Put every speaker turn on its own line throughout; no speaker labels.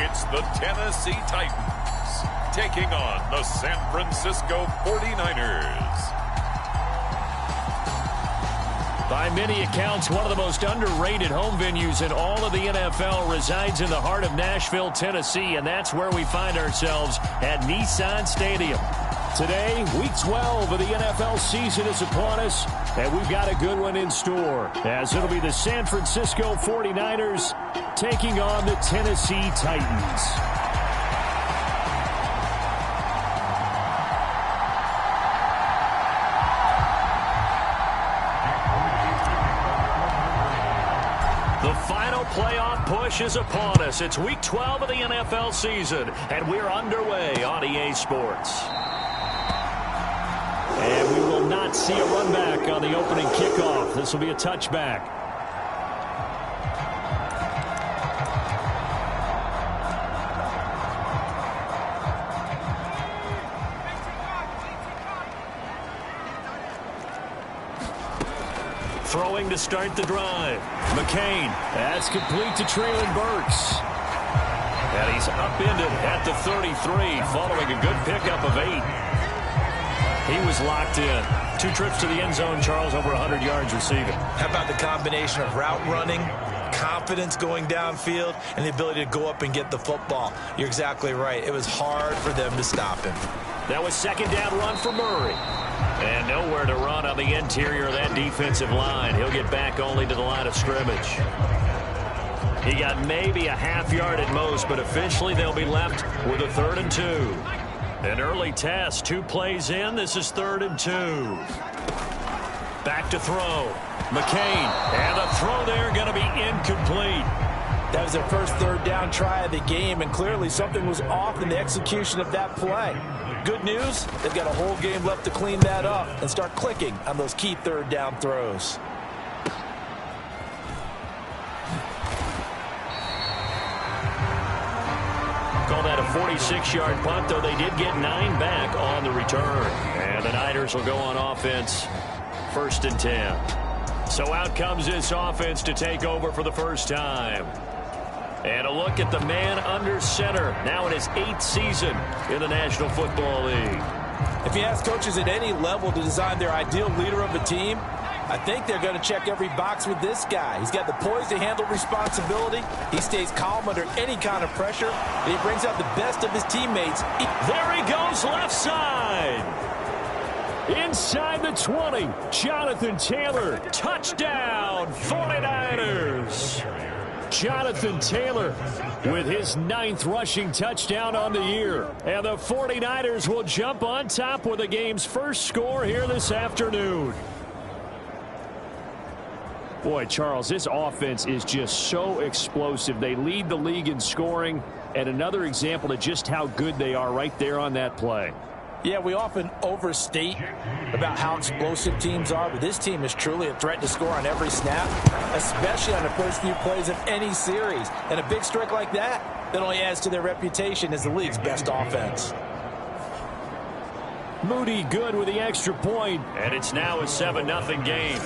It's the Tennessee Titans taking on the San Francisco 49ers.
By many accounts, one of the most underrated home venues in all of the NFL resides in the heart of Nashville, Tennessee, and that's where we find ourselves at Nissan Stadium. Today, Week 12 of the NFL season is upon us, and we've got a good one in store, as it'll be the San Francisco 49ers taking on the Tennessee Titans. The final playoff push is upon us. It's Week 12 of the NFL season, and we're underway on EA Sports. And we will not see a run back on the opening kickoff. This will be a touchback. Throwing to start the drive. McCain. That's complete to Treylon Burks. And he's upended at the 33 following a good pickup of 8. He was locked in. 2 trips to the end zone, Charles, over 100 yards receiving.
How about the combination of route running, confidence going downfield, and the ability to go up and get the football? You're exactly right. It was hard for them to stop him.
That was second down run for Murray. And nowhere to run on the interior of that defensive line. He'll get back only to the line of scrimmage. He got maybe a half yard at most, but officially they'll be left with a 3rd and 2. An early test, 2 plays in. This is 3rd and 2. Back to throw. McCain. And the throw there going to be incomplete.
That was their first 3rd down try of the game, and clearly something was off in the execution of that play. Good news, they've got a whole game left to clean that up and start clicking on those key 3rd down throws.
Call that a 46-yard punt, though they did get 9 back on the return. And the Niners will go on offense, 1st and 10. So out comes this offense to take over for the first time. And a look at the man under center, now in his 8th season in the National Football League.
If you ask coaches at any level to design their ideal leader of a team, I think they're going to check every box with this guy. He's got the poise to handle responsibility. He stays calm under any kind of pressure, and he brings out the best of his teammates.
There he goes, left side. Inside the 20, Jonathan Taylor, touchdown, 49ers. Jonathan Taylor with his 9th rushing touchdown on the year. And the 49ers will jump on top with the game's first score here this afternoon. Boy, Charles, this offense is just so explosive. They lead the league in scoring, and another example of just how good they are right there on that play.
Yeah, we often overstate about how explosive teams are, but this team is truly a threat to score on every snap, especially on the first few plays of any series. And a big streak like that only adds to their reputation as the league's best offense.
Moody good with the extra point, and it's now a 7-0 game.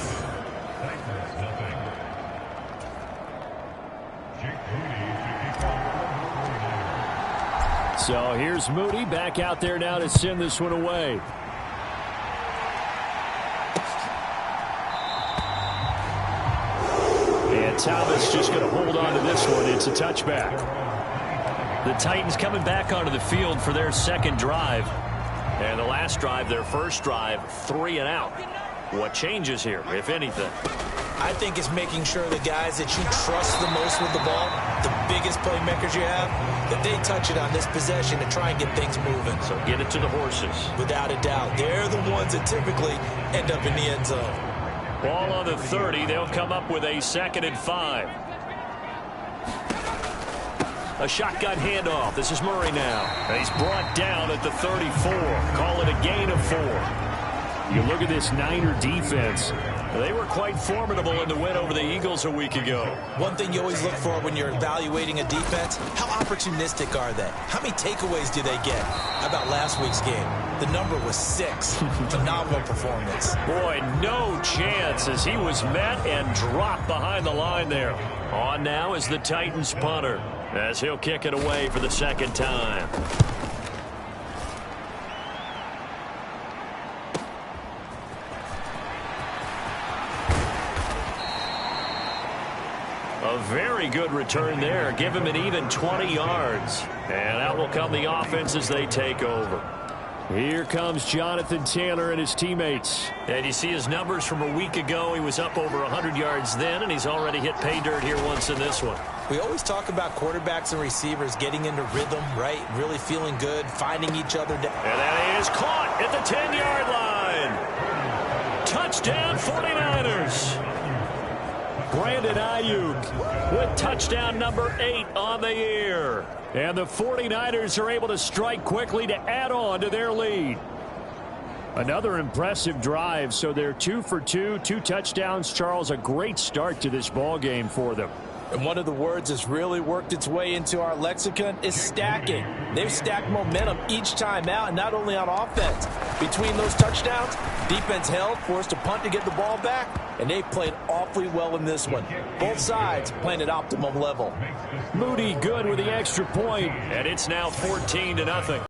So here's Moody back out there now to send this one away. And Thomas just going to hold on to this one. It's a touchback. The Titans coming back onto the field for their 2nd drive. And the last drive, their first drive, 3 and out. What changes here, if anything?
I think it's making sure the guys that you trust the most with the ball, the biggest playmakers you have, that they touch it on this possession to try and get things moving.
So get it to the horses. Without
a doubt. They're the ones that typically end up in the end zone.
Ball on the 30. They'll come up with a 2nd and 5. A shotgun handoff. This is Murray now. And he's brought down at the 34. Call it a gain of 4. You look at this Niner defense. They were quite formidable in the win over the Eagles a week ago.
One thing you always look for when you're evaluating a defense, how opportunistic are they? How many takeaways do they get? How about last week's game? The number was 6. Phenomenal performance.
Boy, no chance as he was met and dropped behind the line there. On now is the Titans punter. as he'll kick it away for the second time. A very good return there. Give him an even 20 yards. And out will come the offense as they take over. Here comes Jonathan Taylor and his teammates. And you see his numbers from a week ago. He was up over 100 yards then, and he's already hit pay dirt here once in this one.
We always talk about quarterbacks and receivers getting into rhythm, right? Really feeling good, finding each other down.
And that is caught at the 10-yard line. Touchdown 49ers. Brandon Ayuk with touchdown number 8 on the year. And the 49ers are able to strike quickly to add on to their lead. Another impressive drive, so they're 2 for 2, 2 touchdowns. Charles, a great start to this ball game for them.
And one of the words that's really worked its way into our lexicon is stacking. They've stacked momentum each time out, and not only on offense. Between those touchdowns, defense held, forced a punt to get the ball back, and they played awfully well in this one. Both sides playing at optimum level.
Moody good with the extra point, and it's now 14-0.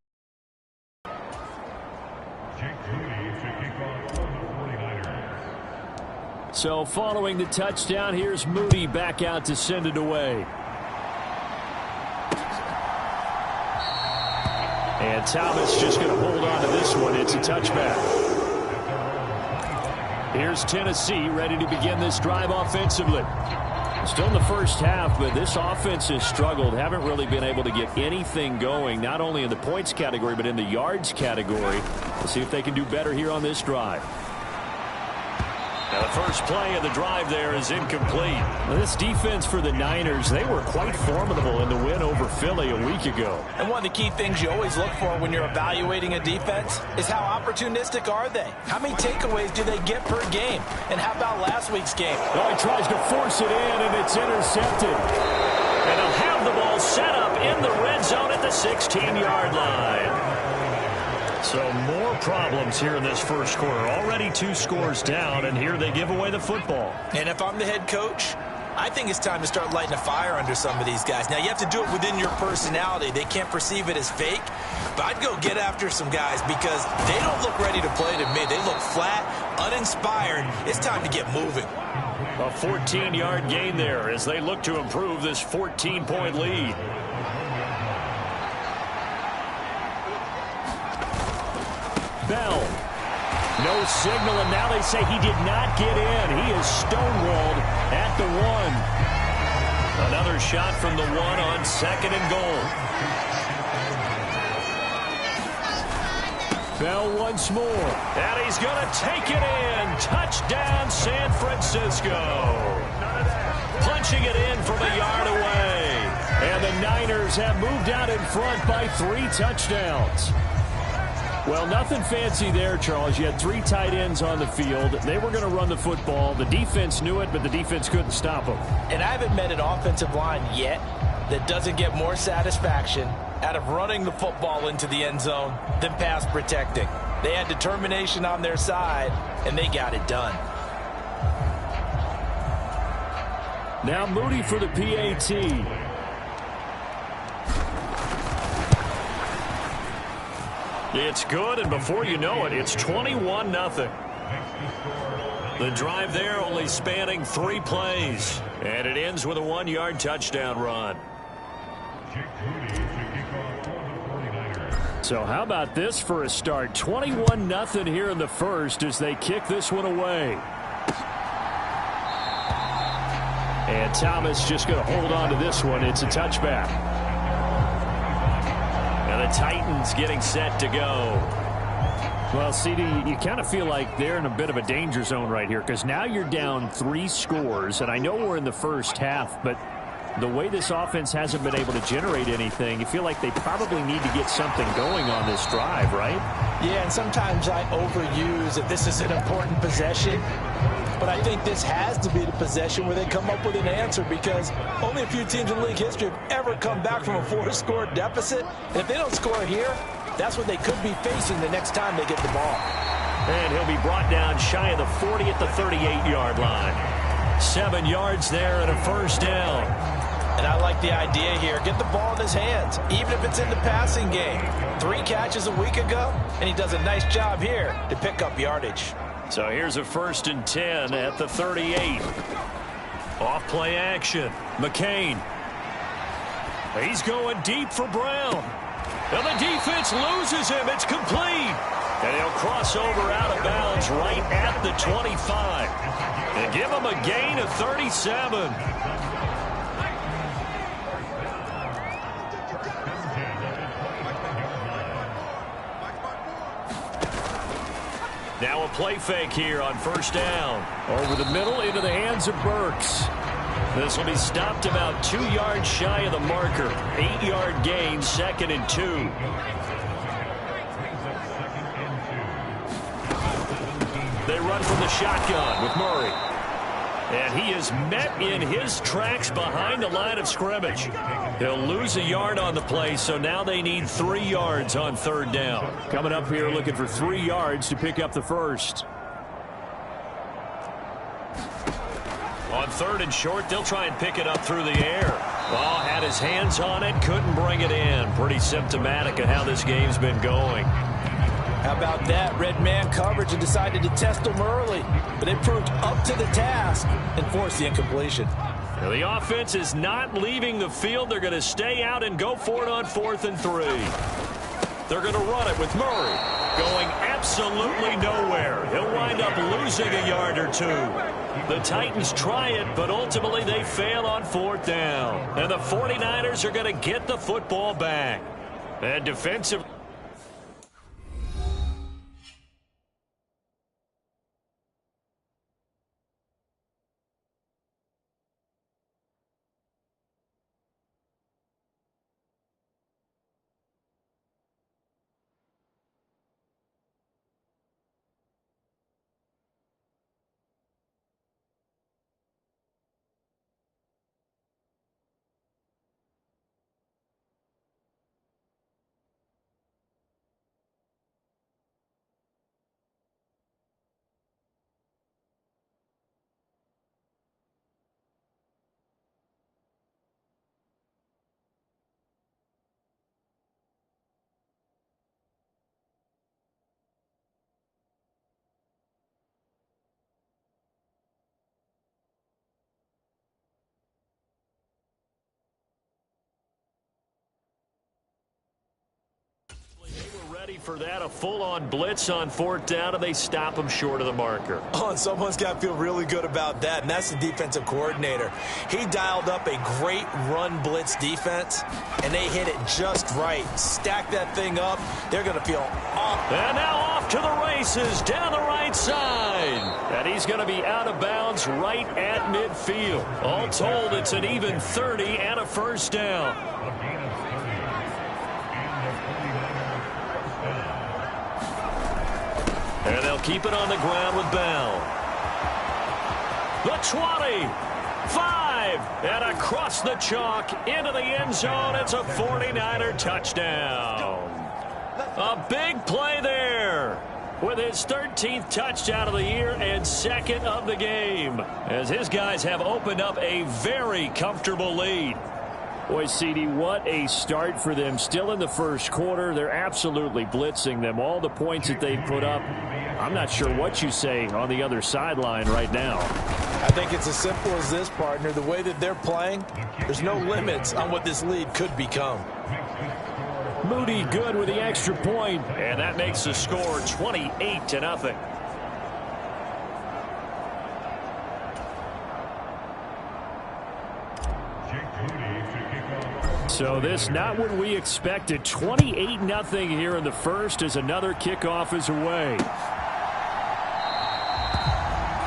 So following the touchdown, here's Moody back out to send it away. And Thomas just going to hold on to this one. It's a touchback. Here's Tennessee ready to begin this drive offensively. Still in the first half, but this offense has struggled. Haven't really been able to get anything going, not only in the points category, but in the yards category. We'll see if they can do better here on this drive. Now the first play of the drive there is incomplete. Well, this defense for the Niners, they were quite formidable in the win over Philly a week ago.
And one of the key things you always look for when you're evaluating a defense is how opportunistic are they? How many takeaways do they get per game? And how about last week's game?
Oh, he tries to force it in, and it's intercepted. And they'll have the ball set up in the red zone at the 16-yard line. So more problems here in this first quarter. Already 2 scores down, and here they give away the football.
And if I'm the head coach, I think it's time to start lighting a fire under some of these guys. Now, you have to do it within your personality. They can't perceive it as fake. But I'd go get after some guys because they don't look ready to play to me. They look flat, uninspired. It's time to get moving.
A 14-yard gain there as they look to improve this 14-point lead. Bell. No signal, and now they say he did not get in. He is stonewalled at the 1. Another shot from the 1 on 2nd and goal. Bell once more. And he's going to take it in. Touchdown, San Francisco. Punching it in from a yard away. And the Niners have moved out in front by 3 touchdowns. Well, nothing fancy there, Charles. You had 3 tight ends on the field. They were going to run the football. The defense knew it, but the defense couldn't stop them. And I haven't met an offensive line yet that doesn't get more satisfaction out of running the football into the end zone than pass protecting. They had determination on their side, and they got it done. Now Moody for the PAT. It's good, and before you know it, it's 21-0. The drive there only spanning 3 plays, and it ends with a 1-yard touchdown run. So how about this for a start? 21-0 here in the first as they kick this one away. And Thomas just going to hold on to this one. It's a touchback. The Titans getting set to go. Well, CD, you kind of feel like they're in a bit of a danger zone right here because now you're down 3 scores, and I know we're in the first half, but the way this offense hasn't been able to generate anything, you feel like they probably need to get something going on this drive, right? Yeah, and sometimes I overuse if this is an important possession. But I think this has to be the possession where they come up with an answer because only a few teams in league history have ever come back from a 4-score deficit. And if they don't score here, that's what they could be facing the next time they get the ball. And he'll be brought down shy of the 40 at the 38-yard line. 7 yards there and a first down.
And I like the idea here. Get the ball in his hands, even if it's in the passing game. 3 catches a week ago, and he does a nice job here to pick up yardage.
So here's a 1st and 10 at the 38. Off play action. McCain. He's going deep for Brown. And the defense loses him. It's complete. And he'll cross over out of bounds right at the 25. And give him a gain of 37. Now a play fake here on 1st down. Over the middle into the hands of Burks. This will be stopped about 2 yards shy of the marker. 8-yard gain, 2nd and 2. They run from the shotgun with Murray. And he is met in his tracks behind the line of scrimmage. He'll lose a yard on the play, so now they need 3 yards on 3rd down. Coming up here looking for 3 yards to pick up the first. On 3rd and short, they'll try and pick it up through the air. Oh, had his hands on it, couldn't bring it in. Pretty symptomatic of how this game's been going.
How about that? Red man coverage and decided to test him early. But it proved up to the task and forced the incompletion.
Now the offense is not leaving the field. They're going to stay out and go for it on 4th and 3. They're going to run it with Murray. Going absolutely nowhere. He'll wind up losing a yard or 2. The Titans try it, but ultimately they fail on 4th down. And the 49ers are going to get the football back. And defensive... Ready for that, a full-on blitz on 4th down, and they stop him short of the marker.
Oh, and someone's got to feel really good about that, and that's the defensive coordinator. He dialed up a great run blitz defense, and they hit it just right. Stack that thing up. They're going to feel awesome.
And now off to the races down the right side. And he's going to be out of bounds right at midfield. All told, it's an even 30 and a 1st down. And they'll keep it on the ground with Bell. The 20, 5, and across the chalk into the end zone. It's a 49er touchdown. A big play there with his 13th touchdown of the year and 2nd of the game, as his guys have opened up a very comfortable lead. Boy, CD, what a start for them. Still in the 1st quarter. They're absolutely blitzing them. All the points that they put up, I'm not sure what you say on the other sideline right now.
I think it's as simple as this, partner. The way that they're playing, there's no limits on what this lead could become.
Moody good with the extra point, and that makes the score 28-0. So this not what we expected. 28-0 here in the first as another kickoff is away.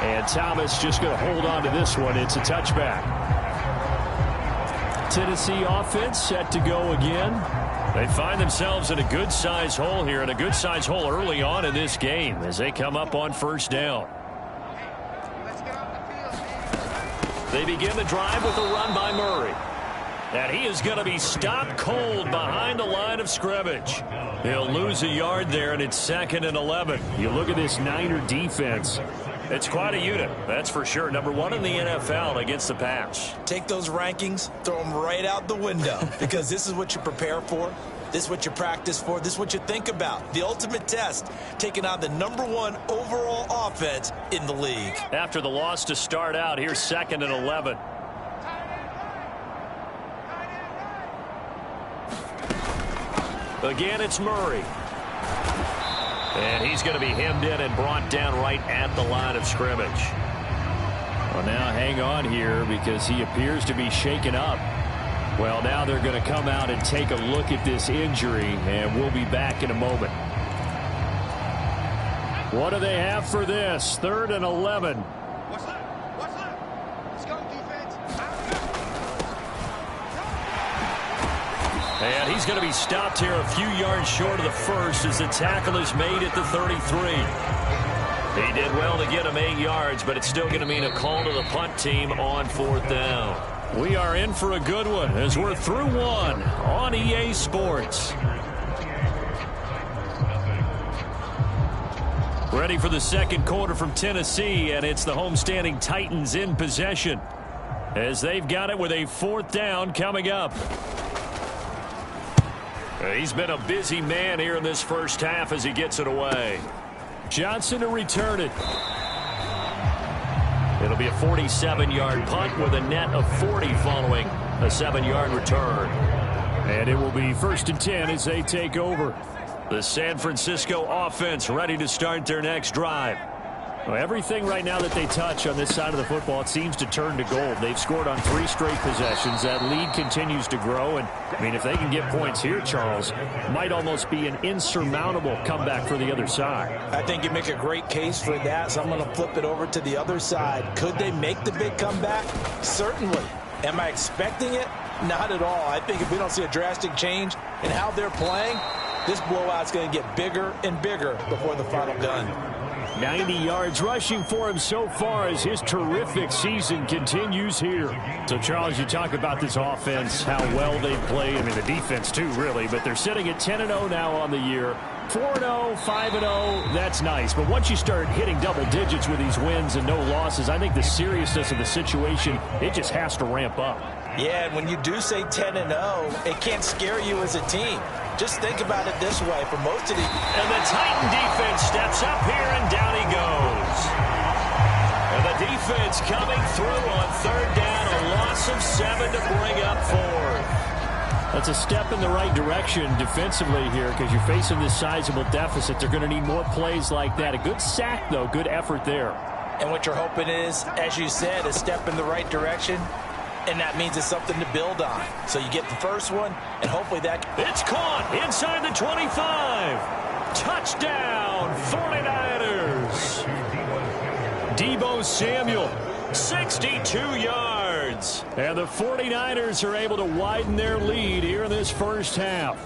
And Thomas just going to hold on to this one. It's a touchback. Tennessee offense set to go again. They find themselves in a good-sized hole here, and a good-sized hole early on in this game as they come up on 1st down. They begin the drive with a run by Murray. And he is going to be stopped cold behind the line of scrimmage. He'll lose a yard there, and it's 2nd and 11. You look at this Niner defense. It's quite a unit, that's for sure. Number one in the NFL against the pass.
Take those rankings, throw them right out the window, because this is what you prepare for. This is what you practice for. This is what you think about. The ultimate test, taking on the #1 overall offense in the league.
After the loss to start out, here's 2nd and 11. Again, it's Murray. And he's going to be hemmed in and brought down right at the line of scrimmage.
Well, now hang on here because he appears to be shaken up. Well, now they're going to come out and take a look at this injury, and we'll be back in a moment. What do they have for this? 3rd and 11.
What's that? Let's go, defense.
And he's going to be stopped here a few yards short of the first as the tackle is made at the 33. He did well to get him 8 yards, but it's still going to mean a call to the punt team on 4th down.
We are in for a good one as we're through one on EA Sports. Ready for the second quarter from Tennessee, and it's the homestanding Titans in possession as they've got it with a 4th down coming up. He's been a busy man here in this first half as he gets it away. Johnson to return it. It'll be a 47-yard punt with a net of 40 following a 7-yard return. And it will be 1st and 10 as they take over. The San Francisco offense ready to start their next drive. Well, everything right now that they touch on this side of the football, it seems to turn to gold. They've scored on 3 straight possessions. That lead continues to grow. And, I mean, if they can get points here, Charles, might almost be an insurmountable comeback for the other side.
I think you make a great case for that, so I'm going to flip it over to the other side. Could they make the big comeback? Certainly. Am I expecting it? Not at all. I think if we don't see a drastic change in how they're playing, this blowout's going to get bigger and bigger before the final gun.
90 yards rushing for him so far as his terrific season continues here. So, Charles, you talk about this offense, how well they play. I mean, the defense, too, really. But they're sitting at 10-0 now on the year. 4-0, 5-0, that's nice. But once you start hitting double digits with these wins and no losses, I think the seriousness of the situation, it just has to ramp up.
Yeah, and when you do say 10-0, it can't scare you as a team. Just think about it this way. For most of the...
And the Titan defense steps up here, and down he goes. And the defense coming through on 3rd down, a loss of 7 to bring up 4th.
That's a step in the right direction defensively here because you're facing this sizable deficit. They're going to need more plays like that. A good sack, though. Good effort there.
And what you're hoping is, as you said, a step in the right direction. And that means it's something to build on. So you get the first one, and hopefully that...
It's caught inside the 25. Touchdown, 49ers. Deebo Samuel, 62 yards.
And the 49ers are able to widen their lead here in this first half.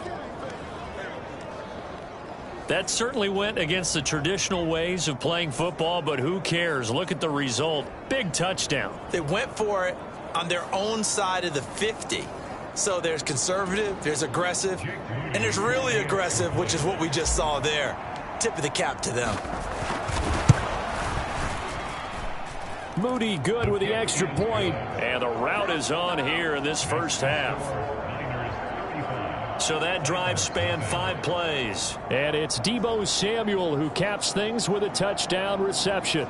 That certainly went against the traditional ways of playing football, but who cares? Look at the result. Big touchdown.
They went for it on their own side of the 50. So there's conservative, there's aggressive, and there's really aggressive, which is what we just saw there. Tip of the cap to them.
Moody good with the extra point.
And the route is on here in this first half. So that drive spanned 5 plays.
And it's Deebo Samuel who caps things with a touchdown reception.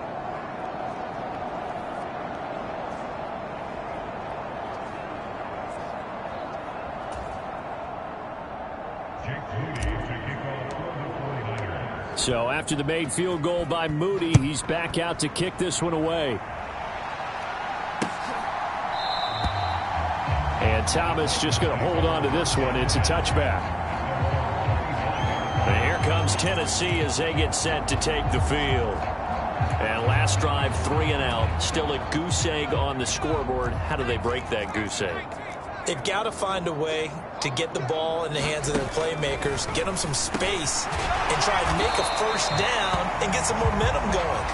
So after the made field goal by Moody, he's back out to kick this one away. And Thomas just going to hold on to this one. It's a touchback.
And here comes Tennessee as they get set to take the field. And last drive, 3 and out. Still a goose egg on the scoreboard. How do they break that goose egg?
They've got to find a way to get the ball in the hands of their playmakers, get them some space, and try and make a first down and get some momentum going.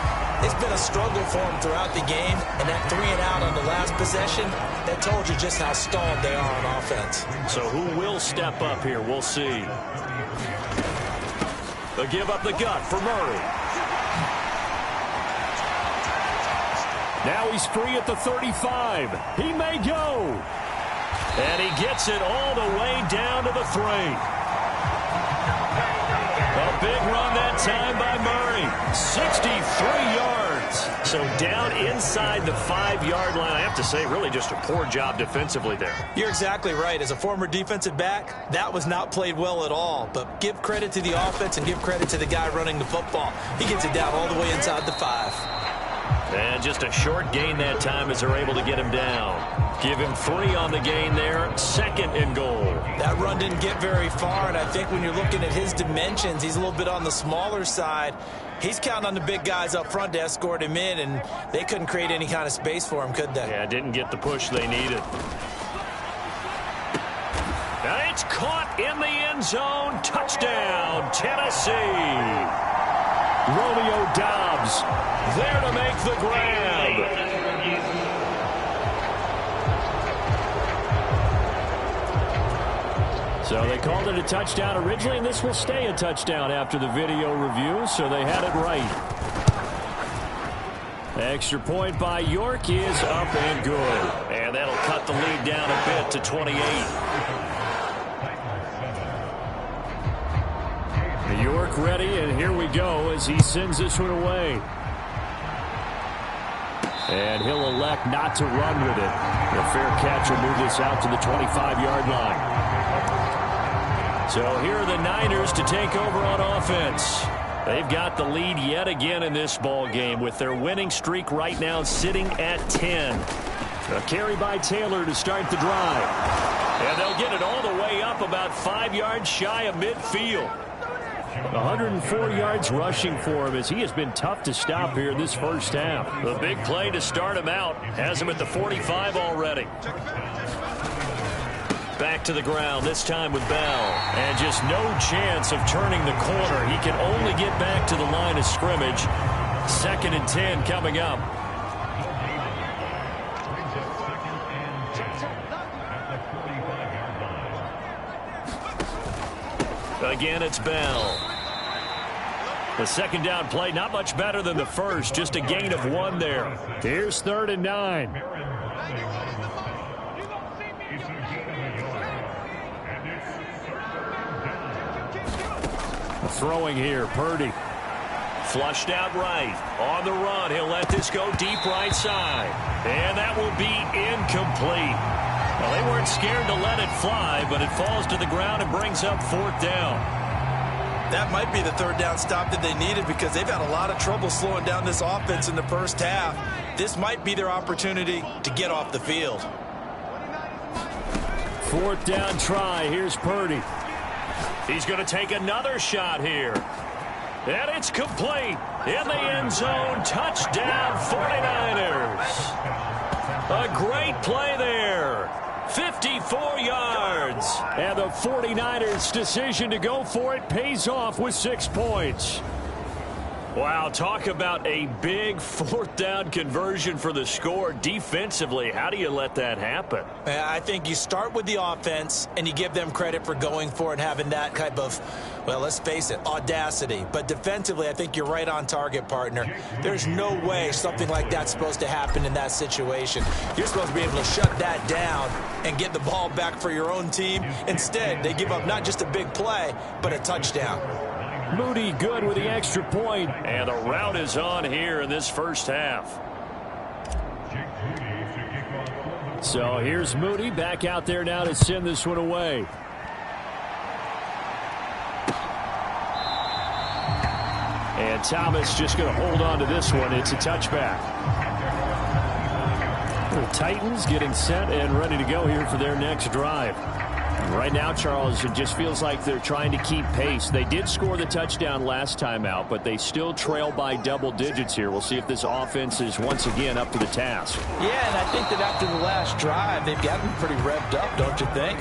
It's been a struggle for them throughout the game, and that 3 and out on the last possession, that told you just how stalled they are on offense.
So who will step up here? We'll see. The give up the gut for Murray. Now he's free at the 35. He may go. And he gets it all the way down to the 3. A big run that time by Murray. 63 yards. So down inside the 5-yard line. I have to say, really just a poor job defensively there.
You're exactly right. As a former defensive back, that was not played well at all. But give credit to the offense and give credit to the guy running the football. He gets it down all the way inside the 5.
And just a short gain that time as they're able to get him down. Give him 3 on the gain there. 2nd and goal.
That run didn't get very far, and I think when you're looking at his dimensions, he's a little bit on the smaller side. He's counting on the big guys up front to escort him in, and they couldn't create any kind of space for him, could they?
Yeah, didn't get the push they needed. Now it's caught in the end zone. Touchdown, Tennessee. Romeo Doubs there to make the grab. So they called it a touchdown originally, and this will stay a touchdown after the video review, so they had it right. Extra point by York is up and good. And that'll cut the lead down a bit to 28. York ready, and here we go as he sends this one away. And he'll elect not to run with it. A fair catch will move this out to the 25-yard line. So here are the Niners to take over on offense. They've got the lead yet again in this ball game with their winning streak right now sitting at 10. A carry by Taylor to start the drive. And they'll get it all the way up about 5 yards shy of midfield. 104 yards rushing for him as he has been tough to stop here in this first half. The big play to start him out has him at the 45 already. Back to the ground, this time with Bell. And just no chance of turning the corner. He can only get back to the line of scrimmage. 2nd and 10 coming up. Again, it's Bell. The 2nd down play, not much better than the first. Just a gain of 1 there. Here's 3rd and 9. Throwing here, Purdy. Flushed out right. On the run, he'll let this go deep right side. And that will be incomplete. Well, they weren't scared to let it fly, but it falls to the ground and brings up 4th down.
That might be the 3rd down stop that they needed because they've had a lot of trouble slowing down this offense in the first half. This might be their opportunity to get off the field.
4th down try. Here's Purdy. He's going to take another shot here. And it's complete. In the end zone. Touchdown, 49ers. A great play there. 54 yards. And the 49ers' decision to go for it pays off with 6 points. Wow, talk about a big 4th down conversion for the score. Defensively, how do you let that happen?
I think you start with the offense and you give them credit for going for it and having that type of, well, let's face it, audacity. But defensively, I think you're right on target, partner. There's no way something like that's supposed to happen in that situation. You're supposed to be able to shut that down and get the ball back for your own team. Instead, they give up not just a big play, but a touchdown.
Moody good with the extra point. And the route is on here in this first half. So here's Moody back out there now to send this one away. And Thomas just going to hold on to this one. It's a touchback. The Titans getting set and ready to go here for their next drive. Right now, Charles, it just feels like they're trying to keep pace. They did score the touchdown last time out, but they still trail by double digits here. We'll see if this offense is once again up to the task.
Yeah, and I think that after the last drive, they've gotten pretty revved up, don't you think?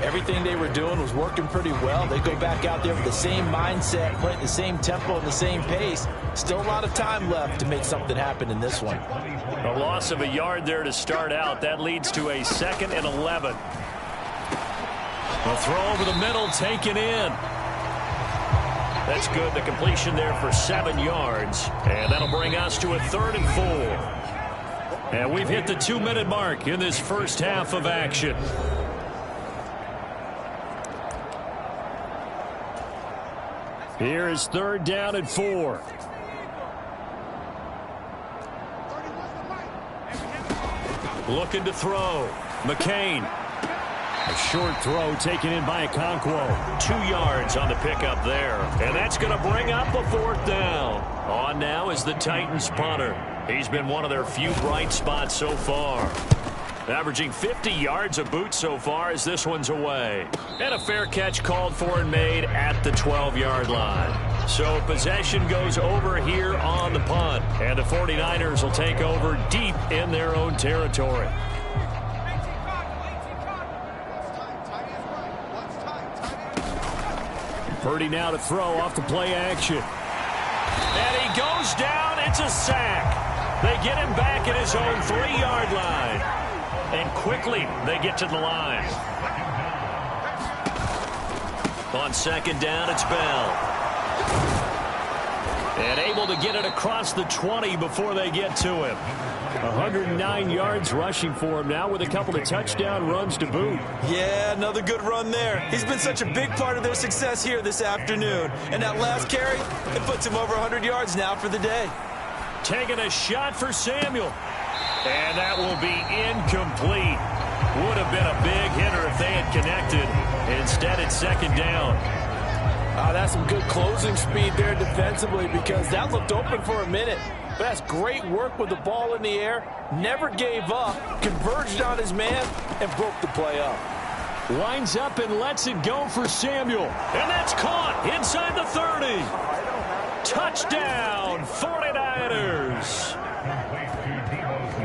Everything they were doing was working pretty well. They go back out there with the same mindset, play at the same tempo and the same pace. Still a lot of time left to make something happen in this one.
A loss of a yard there to start out. That leads to a 2nd and 11. A throw over the middle, taken in. That's good. The completion there for 7 yards. And that'll bring us to a 3rd and 4.
And we've hit the 2-minute mark in this first half of action. Here is 3rd down and 4. Looking to throw. McCain. A short throw taken in by Okonkwo. 2 yards on the pickup there. And that's going to bring up a 4th down. On now is the Titans punter. He's been one of their few bright spots so far. Averaging 50 yards a boot so far as this one's away. And a fair catch called for and made at the 12-yard line. So possession goes over here on the punt. And the 49ers will take over deep in their own territory. Purdy now to throw off the play action. And he goes down. It's a sack. They get him back at his own 3-yard line. And quickly they get to the line. On 2nd down, it's Bell. And able to get it across the 20 before they get to him. 109 yards rushing for him now with a couple of touchdown runs to boot.
Yeah, another good run there. He's been such a big part of their success here this afternoon. And that last carry, it puts him over 100 yards now for the day.
Taking a shot for Samuel. And that will be incomplete. Would have been a big hitter if they had connected. Instead, it's 2nd down.
That's some good closing speed there defensively because that looked open for a minute. But that's great work with the ball in the air. Never gave up, converged on his man, and broke the play up.
Winds up and lets it go for Samuel. And that's caught inside the 30. Touchdown, 49ers.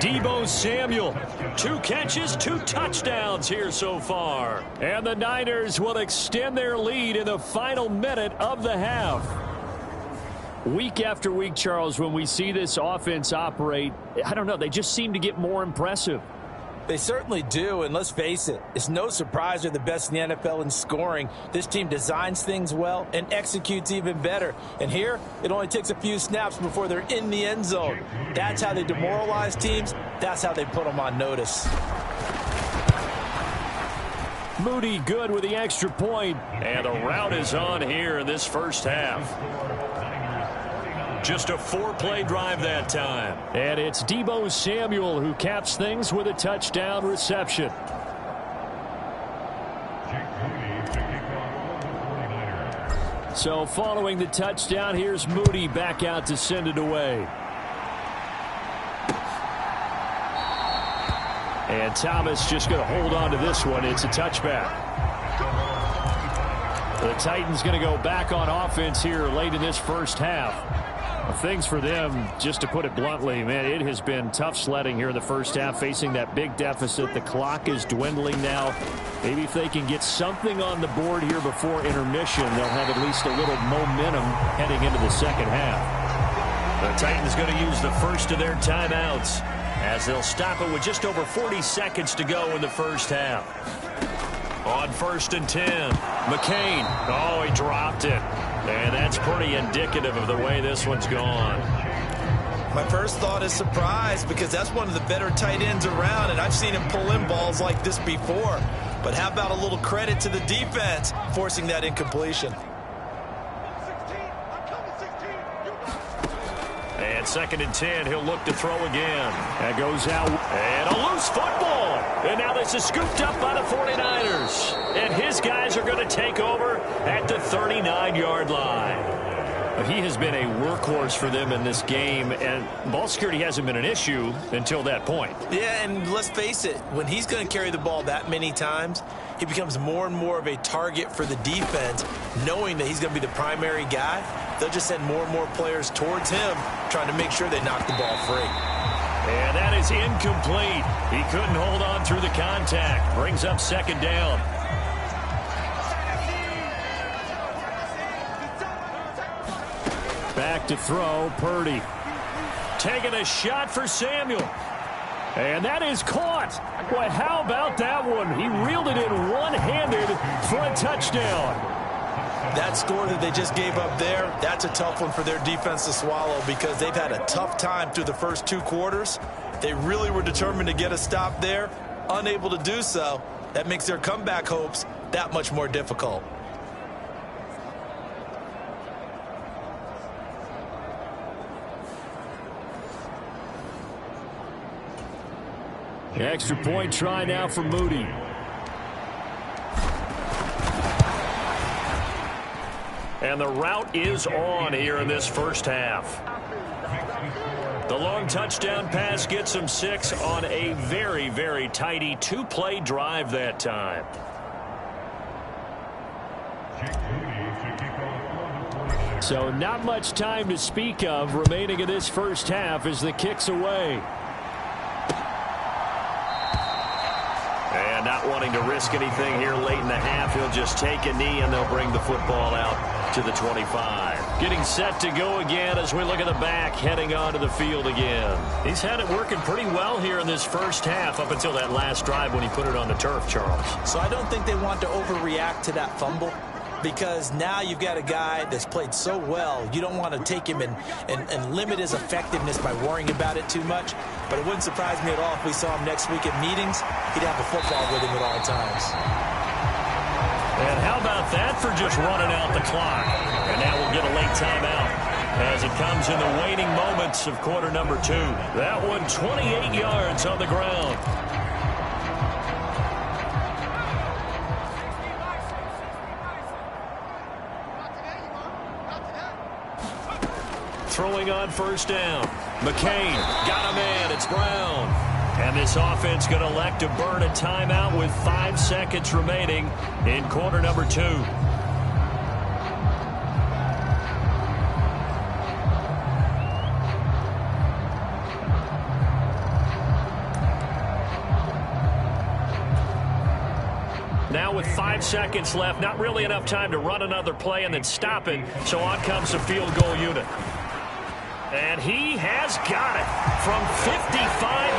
Deebo Samuel, 2 catches, 2 touchdowns here so far. And the Niners will extend their lead in the final minute of the half. Week after week, Charles, when we see this offense operate, I don't know, they just seem to get more impressive.
They certainly do, and let's face it, it's no surprise they're the best in the NFL in scoring. This team designs things well and executes even better. And here, it only takes a few snaps before they're in the end zone. That's how they demoralize teams. That's how they put them on notice.
Moody good with the extra point. And the route is on here in this first half. Just a 4-play drive that time. And it's Deebo Samuel who caps things with a touchdown reception. So following the touchdown, here's Moody back out to send it away. And Thomas just going to hold on to this one. It's a touchback. The Titans going to go back on offense here late in this first half. Things for them, just to put it bluntly, man, it has been tough sledding here in the first half, facing that big deficit. The clock is dwindling now. Maybe if they can get something on the board here before intermission, they'll have at least a little momentum heading into the second half. The Titans going to use the first of their timeouts as they'll stop it with just over 40 seconds to go in the first half. On 1st and 10, McCain. Oh, he dropped it. And that's pretty indicative of the way this one's gone.
My first thought is surprise because that's one of the better tight ends around, and I've seen him pull in balls like this before. But how about a little credit to the defense forcing that incompletion?
And 2nd and 10, he'll look to throw again. That goes out. And a loose football. And now this is scooped up by the 49ers. And his guys are going to take over at the 39-yard line. He has been a workhorse for them in this game, and ball security hasn't been an issue until that point.
Yeah, and let's face it, when he's going to carry the ball that many times, he becomes more and more of a target for the defense, knowing that he's going to be the primary guy. They'll just send more and more players towards him, trying to make sure they knock the ball free.
And that is incomplete. He couldn't hold on through the contact. Brings up 2nd down. Back to throw, Purdy. Taking a shot for Samuel. And that is caught. Boy, how about that one? He reeled it in one-handed for a touchdown.
That score that they just gave up there, that's a tough one for their defense to swallow because they've had a tough time through the first 2 quarters. They really were determined to get a stop there, unable to do so. That makes their comeback hopes that much more difficult.
Extra point try now for Moody. And the route is on here in this first half. The long touchdown pass gets him 6 on a very, very tidy 2-play drive that time. So not much time to speak of remaining in this first half as the kick's away. And not wanting to risk anything here late in the half, he'll just take a knee and they'll bring the football out to the 25. Getting set to go again as we look at the back, heading onto the field again. He's had it working pretty well here in this first half up until that last drive when he put it on the turf, Charles.
So I don't think they want to overreact to that fumble, because now you've got a guy that's played so well. You don't want to take him and limit his effectiveness by worrying about it too much. But it wouldn't surprise me at all if we saw him next week at meetings. He'd have the football with him at all times.
And how about that for just running out the clock? And now we'll get a late timeout as it comes in the waning moments of quarter number 2. That one 28 yards on the ground. Throwing on first down. McCain got a man. It's Brown. And this offense going to elect to burn a timeout with 5 seconds remaining in quarter number 2. Now with 5 seconds left, not really enough time to run another play and then stop it. So on comes the field goal unit. And he has got it from 55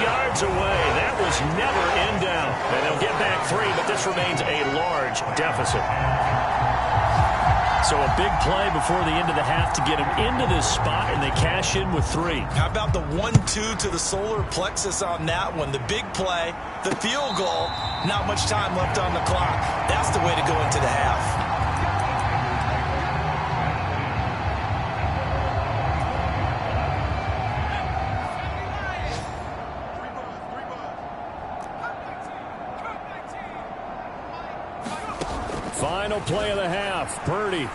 yards away. That was never in doubt. And they'll get back 3, but this remains a large deficit. So a big play before the end of the half to get him into this spot, and they cash in with 3.
How about the 1-2 to the solar plexus on that one? The big play, the field goal, not much time left on the clock. That's the way to go into the half.
Final play of the half. Purdy.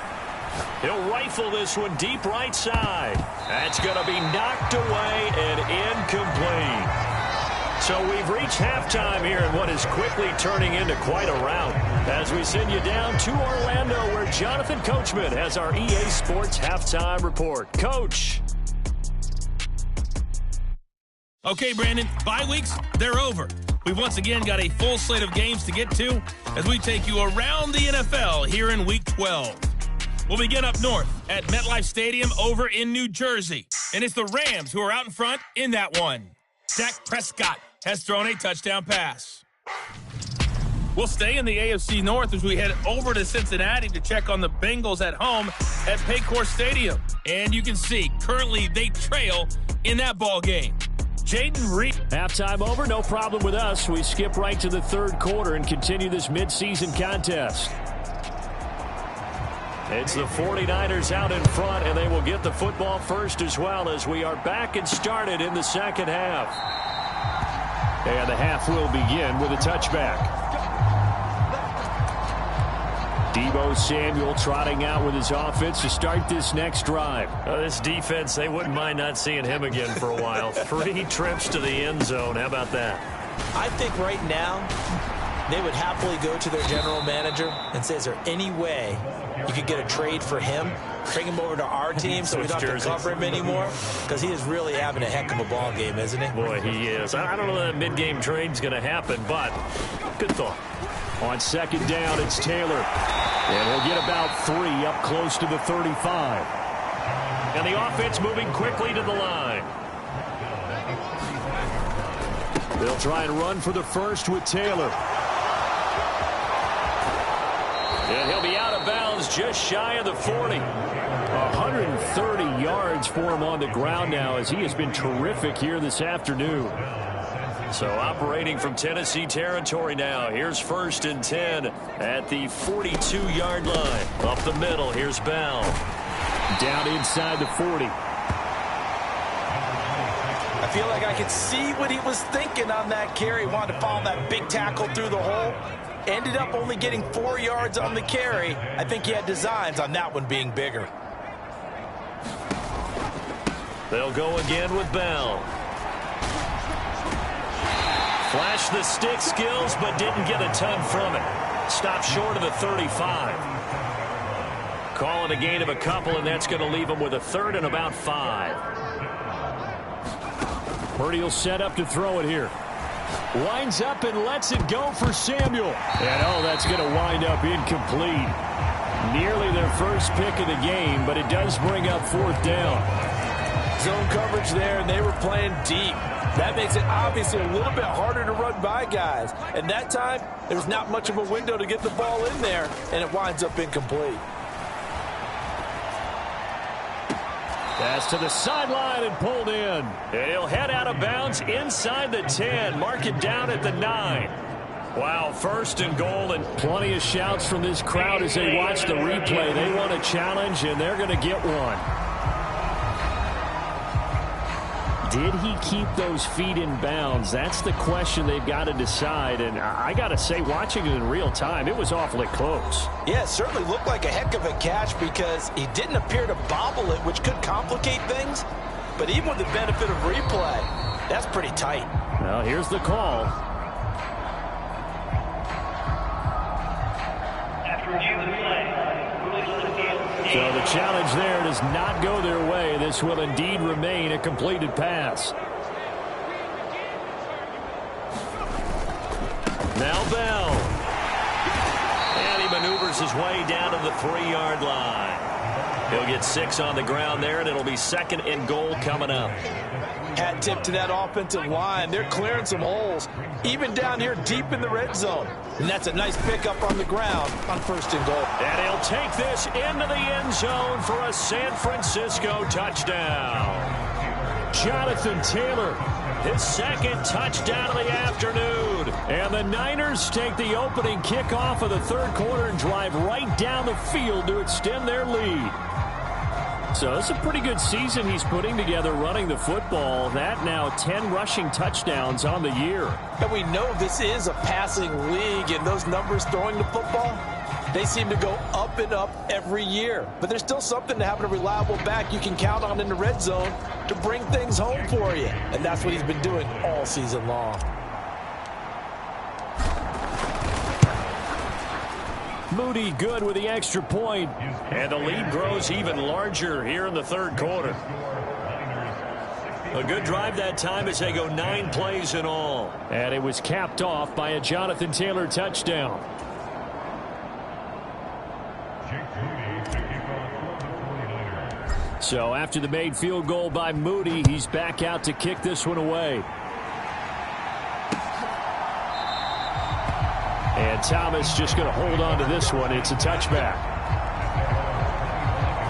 He'll rifle this one deep right side. That's going to be knocked away and incomplete. So we've reached halftime here in what is quickly turning into quite a rout as we send you down to Orlando where Jonathan Coachman has our EA Sports halftime report. Coach.
Okay, Brandon, bye weeks, they're over. We've once again got a full slate of games to get to as we take you around the NFL here in Week 12. We'll begin up north at MetLife Stadium over in New Jersey. And it's the Rams who are out in front in that one. Dak Prescott has thrown a touchdown pass. We'll stay in the AFC North as we head over to Cincinnati to check on the Bengals at home at Paycor Stadium. And you can see, currently they trail in that ball game. Jaden Reed.
Halftime over, no problem with us. We skip right to the third quarter and continue this midseason contest. It's the 49ers out in front, and they will get the football first as well as we are back and started in the second half. And the half will begin with a touchback. Deebo Samuel trotting out with his offense to start this next drive. This defense, they wouldn't mind not seeing him again for a while. 3 trips to the end zone. How about that?
I think right now they would happily go to their general manager and say, is there any way you could get a trade for him, bring him over to our team so we don't have to cover him anymore? Because he is really having a heck of a ball game, isn't he?
Boy, he is. I don't know that mid-game trade's going to happen, but good thought. On second down, it's Taylor. And he'll get about 3 up close to the 35. And the offense moving quickly to the line. They'll try and run for the first with Taylor. And he'll be out of bounds downs just shy of the 40.
130 yards for him on the ground now, as he has been terrific here this afternoon.
So operating from Tennessee territory now. Here's 1st and 10 at the 42-yard line. Up the middle, here's Bell.
Down inside the 40.
I feel like I could see what he was thinking on that carry. Wanted to follow that big tackle through the hole. Ended up only getting 4 yards on the carry. I think he had designs on that one being bigger.
They'll go again with Bell. Flashed the stick skills, but didn't get a ton from it. Stopped short of the 35. Call it a gain of a couple, and that's going to leave him with a 3rd and about 5.
Purdy will set up to throw it here. Winds up and lets it go for Samuel. And, that's going to wind up incomplete. Nearly their first pick of the game, but it does bring up 4th down.
Zone coverage there, and they were playing deep. That makes it obviously a little bit harder to run by guys. And that time, there's not much of a window to get the ball in there, and it winds up incomplete.
Pass to the sideline and pulled in.
And he'll head out of bounds inside the 10. Mark it down at the 9. Wow, 1st and goal, and
plenty of shouts from this crowd as they watch the replay. They want a challenge, and they're going to get one. Did he keep those feet in bounds? That's the question they've got to decide. And I got to say, watching it in real time, it was awfully close.
Yeah, it certainly looked like a heck of a catch because he didn't appear to bobble it, which could complicate things. But even with the benefit of replay, that's pretty tight.
Well, here's the call. So the challenge there does not go their way. This will indeed remain a completed pass.
Now Bell. And he maneuvers his way down to the 3-yard line. He'll get 6 on the ground there, and it'll be 2nd and goal coming up.
Hat tip to that offensive line. They're clearing some holes, even down here deep in the red zone. And that's a nice pickup on the ground on 1st and goal.
And he'll take this into the end zone for a San Francisco touchdown.
Jonathan Taylor,
his 2nd touchdown of the afternoon.
And the Niners take the opening kickoff of the 3rd quarter and drive right down the field to extend their lead. So it's a pretty good season he's putting together running the football. That now 10 rushing touchdowns on the year.
And we know this is a passing league, and those numbers throwing the football, they seem to go up and up every year. But there's still something to having a reliable back you can count on in the red zone to bring things home for you. And that's what he's been doing all season long.
Moody good with the extra point.
And the lead grows even larger here in the 3rd quarter. A good drive that time as they go 9 plays in all.
And it was capped off by a Jonathan Taylor touchdown. So after the made field goal by Moody, he's back out to kick this one away. And Thomas just going to hold on to this one. It's a touchback.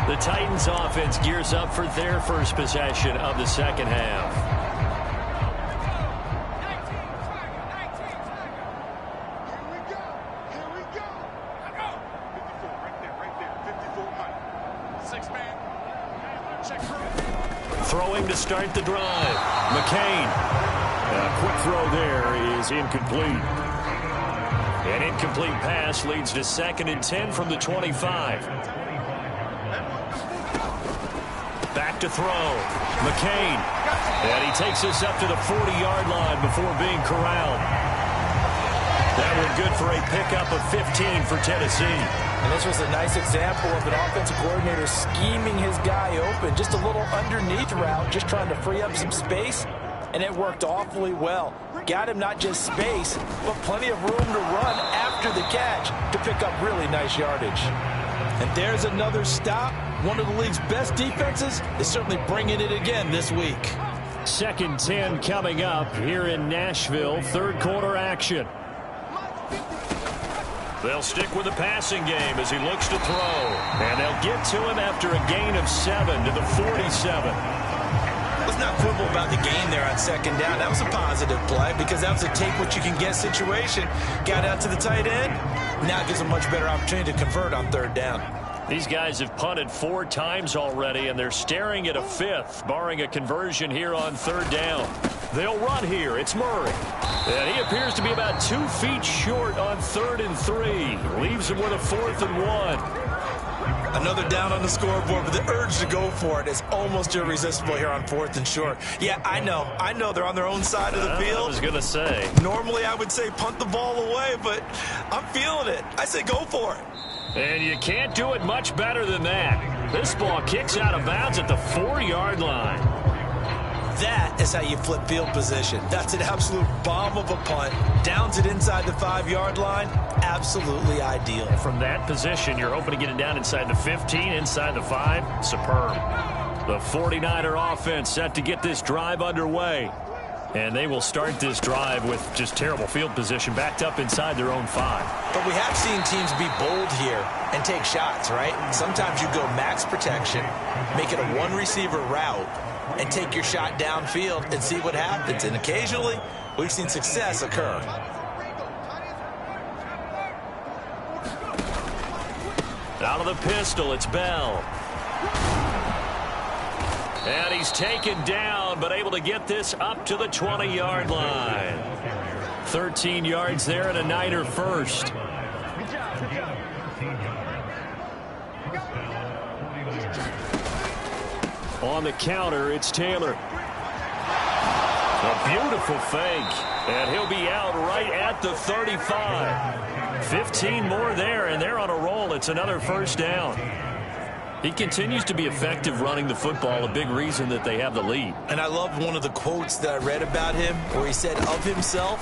The Titans offense gears up for their first possession of the 2nd half.
Here we go. 54 right there. 54 6 man. Check through.
Throwing to start the drive. McCain.
A quick throw there is incomplete.
An incomplete pass leads to 2nd and 10 from the 25. Back to throw. McCain. And he takes us up to the 40-yard line before being corralled. That one good for a pickup of 15 for Tennessee.
And this was a nice example of an offensive coordinator scheming his guy open. Just a little underneath route, just trying to free up some space. And it worked awfully well. Got him not just space, but plenty of room to run after the catch to pick up really nice yardage. And there's another stop. One of the league's best defenses is certainly bringing it again this week.
2nd 10 coming up here in Nashville. 3rd quarter action.
They'll stick with the passing game as he looks to throw. And they'll get to him after a gain of 7 to the 47.
Let's not quibble about the gain there on second down. That was a positive play because that was a take-what-you-can-get situation. Got out to the tight end. Now it gives them a much better opportunity to convert on third down.
These guys have punted 4 times already, and they're staring at a 5th, barring a conversion here on third down. They'll run here. It's Murray. And he appears to be about 2 feet short on 3rd and 3. Leaves him with a 4th and 1.
Another down on the scoreboard, but the urge to go for it is almost irresistible here on 4th and short. Yeah, I know they're on their own side of the field.
I was going to say.
Normally I would say punt the ball away, but I'm feeling it. I say go for it.
And you can't do it much better than that. This ball kicks out of bounds at the 4-yard line.
That is how you flip field position. That's an absolute bomb of a punt. Downs it inside the 5-yard line. Absolutely ideal.
From that position, you're hoping to get it down inside the 15, inside the 5. Superb. The 49er offense set to get this drive underway. And they will start this drive with just terrible field position backed up inside their own 5.
But we have seen teams be bold here and take shots, right? Sometimes you go max protection, make it a one-receiver route, and take your shot downfield and see what happens. And occasionally, we've seen success occur.
Out of the pistol, it's Bell. And he's taken down, but able to get this up to the 20-yard line. 13 yards there and a Niner first. On the counter, it's Taylor. A beautiful fake. And he'll be out right at the 35. 15 more there, and they're on a roll. It's another first down. He continues to be effective running the football, a big reason that they have the lead.
And I love one of the quotes that I read about him where he said of himself,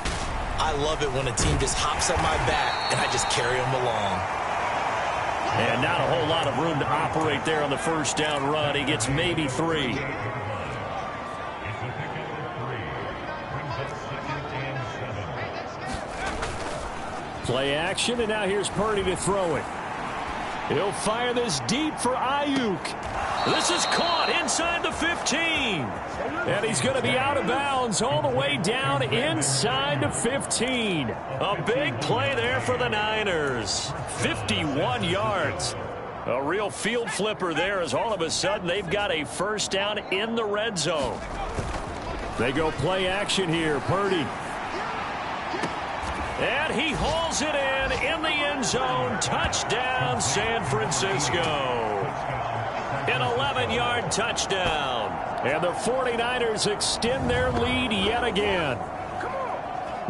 I love it when a team just hops on my back and I just carry them along.
And not a whole lot of room to operate there on the first down run. He gets maybe 3. Play action, and now here's Purdy to throw it. He'll fire this deep for Ayuk. This is caught inside the 15. And he's going to be out of bounds all the way down inside the 15. A big play there for the Niners. 51 yards. A real field flipper there as all of a sudden they've got a first down in the red zone. They go play action here. Purdy. And he hauls it in the end zone. Touchdown, San Francisco. An 11-yard touchdown. And the 49ers extend their lead yet again.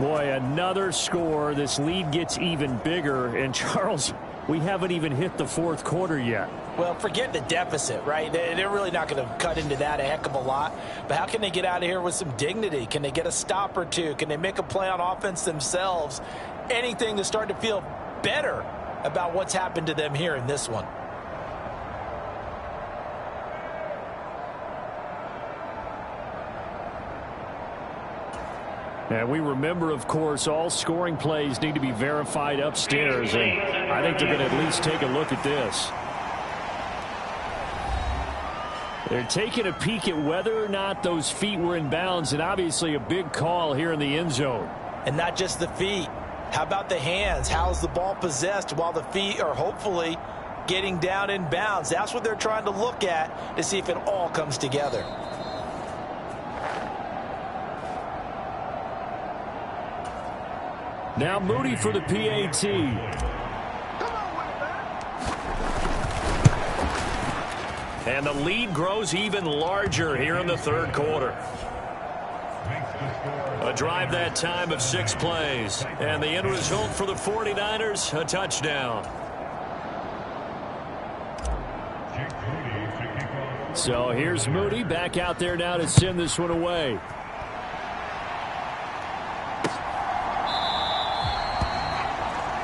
Boy, another score. This lead gets even bigger. And, Charles, we haven't even hit the fourth quarter yet.
Well, forget the deficit, right? They're really not going to cut into that a heck of a lot. But how can they get out of here with some dignity? Can they get a stop or two? Can they make a play on offense themselves? Anything to start to feel better about what's happened to them here in this one.
And we remember, of course, all scoring plays need to be verified upstairs. And I think they're going to at least take a look at this. They're taking a peek at whether or not those feet were in bounds, and obviously a big call here in the end zone.
And not just the feet. How about the hands? How's the ball possessed while the feet are hopefully getting down in bounds? That's what they're trying to look at to see if it all comes together.
Now Moody for the PAT. And the lead grows even larger here in the third quarter. A drive that time of 6 plays. And the end result for the 49ers, a touchdown. So here's Moody back out there now to send this one away.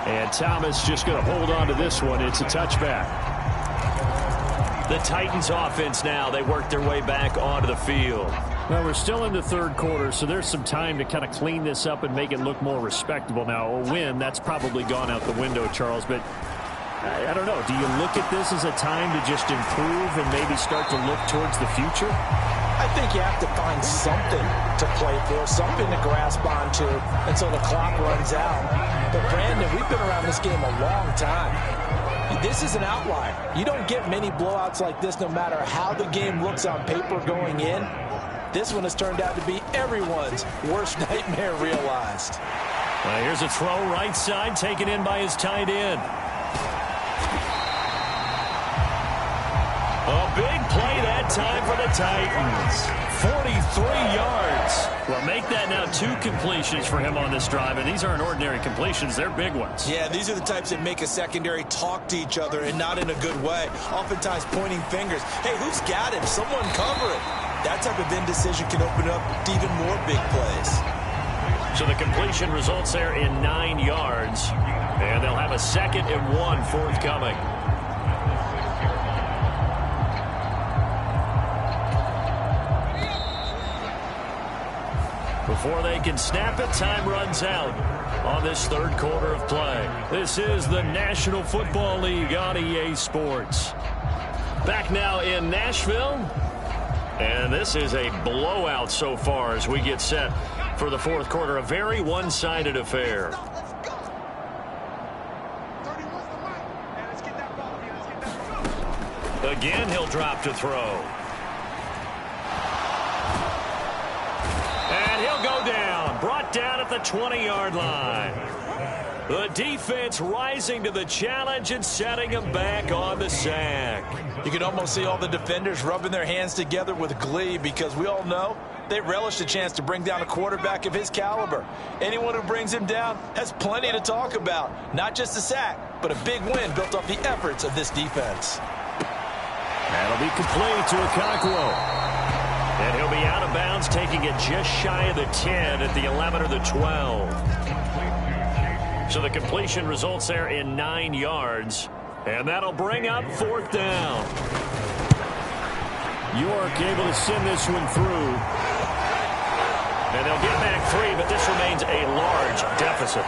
And Thomas just going to hold on to this one. It's a touchback. The Titans offense now, they work their way back onto the field. Well, we're still in the third quarter, so there's some time to kind of clean this up and make it look more respectable. Now, a win, that's probably gone out the window, Charles, but I don't know. Do you look at this as a time to just improve and maybe start to look towards the future?
I think you have to find something to play for, something to grasp onto until the clock runs out. But, Brandon, we've been around this game a long time. This is an outlier. You don't get many blowouts like this no matter how the game looks on paper going in. This one has turned out to be everyone's worst nightmare realized.
Here's a throw right side taken in by his tight end. A big play that time for the Titans. 43 yards. Well, make that now 2 completions for him on this drive, and these aren't ordinary completions. They're big ones.
Yeah, these are the types that make a secondary talk to each other and not in a good way. Oftentimes pointing fingers. Hey, who's got him? Someone cover it. That type of indecision can open up to even more big plays.
So the completion results there in 9 yards, and they'll have a 2nd and 1 forthcoming. Before they can snap it, time runs out on this third quarter of play. This is the National Football League on EA Sports. Back now in Nashville. And this is a blowout so far as we get set for the fourth quarter. A very one-sided affair. Again, he'll drop to throw. And he'll go down. Brought down at the 20-yard line. The defense rising to the challenge and setting him back on the sack.
You can almost see all the defenders rubbing their hands together with glee because we all know they relish the chance to bring down a quarterback of his caliber. Anyone who brings him down has plenty to talk about. Not just a sack, but a big win built off the efforts of this defense.
That'll be complete to Okonkwo. And he'll be out of bounds, taking it just shy of the 10 at the 11 or the 12. So the completion results there in 9 yards. And that'll bring up 4th down. York able to send this one through. And they'll get back 3, but this remains a large deficit.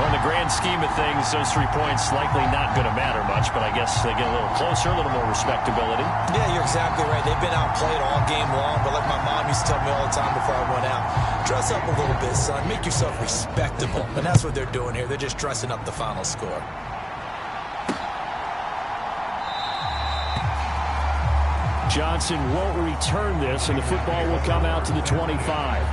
On the grand scheme of things, those 3 points likely not going to matter much, but I guess they get a little closer, a little more respectability.
Yeah, you're exactly right. They've been outplayed all game long, but like my mom used to tell me all the time before I went out, dress up a little bit, son. Make yourself respectable. And that's what they're doing here. They're just dressing up the final score.
Johnson won't return this, and the football will come out to the 25.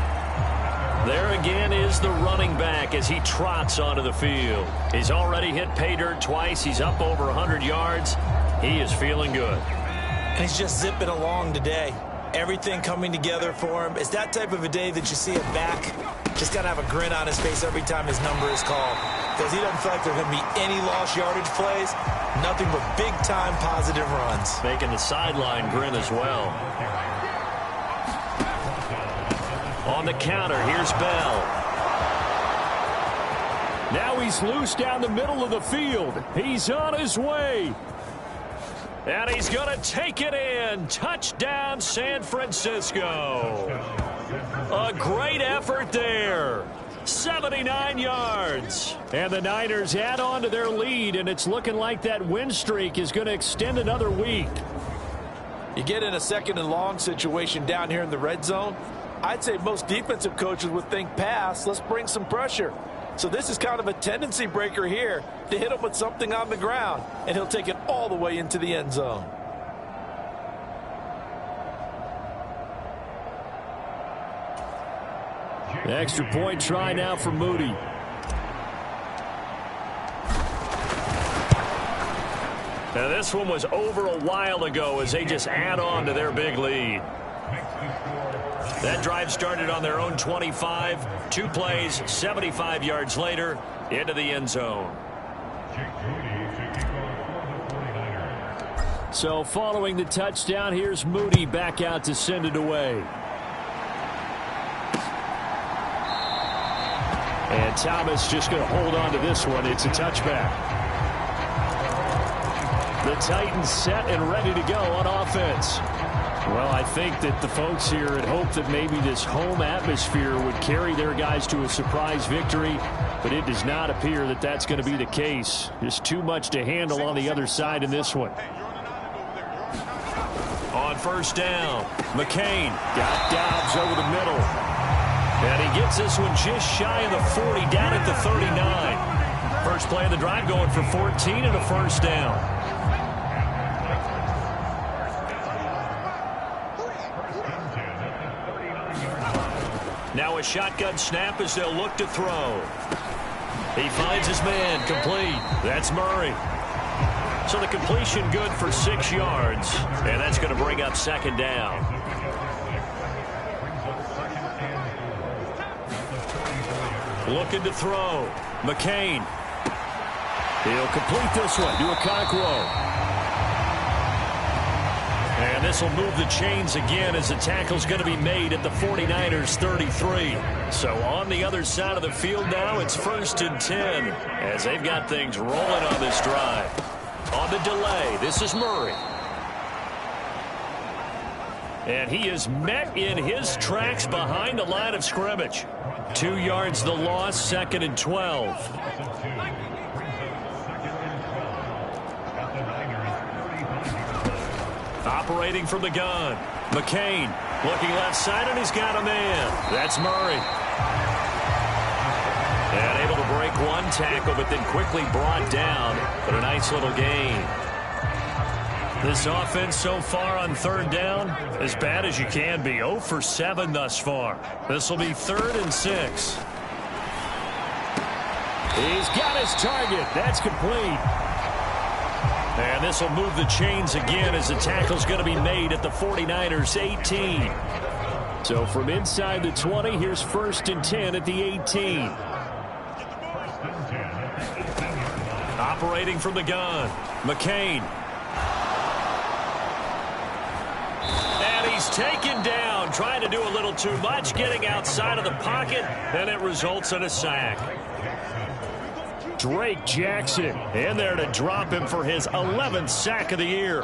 There again is the running back as he trots onto the field. He's already hit pay dirt twice. He's up over 100 yards. He is feeling good.
And he's just zipping along today. Everything coming together for him. It's that type of a day that you see it back. Just got to have a grin on his face every time his number is called. Because he doesn't feel like there's going to be any lost yardage plays. Nothing but big-time positive runs.
Making the sideline grin as well. On the counter, here's Bell. Now he's loose down the middle of the field. He's on his way. And he's going to take it in. Touchdown, San Francisco. A great effort there. 79 yards. And the Niners add on to their lead, and it's looking like that win streak is going to extend another week.
You get in a 2nd and long situation down here in the red zone, I'd say most defensive coaches would think pass. Let's bring some pressure. So this is kind of a tendency breaker here to hit him with something on the ground, and he'll take it all the way into the end zone.
The extra point try now for Moody. Now this one was over a while ago as they just add on to their big lead. That drive started on their own 25. 2 plays, 75 yards later, into the end zone. So following the touchdown, here's Moody back out to send it away. And Thomas just going to hold on to this one. It's a touchback. The Titans set and ready to go on offense. Well, I think that the folks here had hoped that maybe this home atmosphere would carry their guys to a surprise victory, but it does not appear that that's going to be the case. Just too much to handle on the other side in this one.
On first down, McCain got Dobbs over the middle. And he gets this one just shy of the 40, down at the 39. First play of the drive going for 14 and a first down. Now a shotgun snap as they'll look to throw. He finds his man, complete. That's Murray. So the completion good for 6 yards, and that's going to bring up second down. Looking to throw. McCain. He'll complete this one to Okonkwo. And this will move the chains again as the tackle's going to be made at the 49ers 33. So on the other side of the field now, it's 1st and 10 as they've got things rolling on this drive. On the delay, this is Murray. And he is met in his tracks behind the line of scrimmage. 2 yards the loss, 2nd and 12. Operating from the gun. McCain looking left side, and he's got a man. That's Murray. And able to break one tackle, but then quickly brought down. But a nice little gain. This offense so far on 3rd down, as bad as you can be. 0 for 7 thus far. This will be 3rd and 6.
He's got his target. That's complete.
And this will move the chains again as the tackle's going to be made at the 49ers 18.
So from inside the 20, here's 1st and 10 at the 18.
Operating from the gun, McCain. And he's taken down, trying to do a little too much, getting outside of the pocket, and it results in a sack.
Drake Jackson in there to drop him for his 11th sack of the year.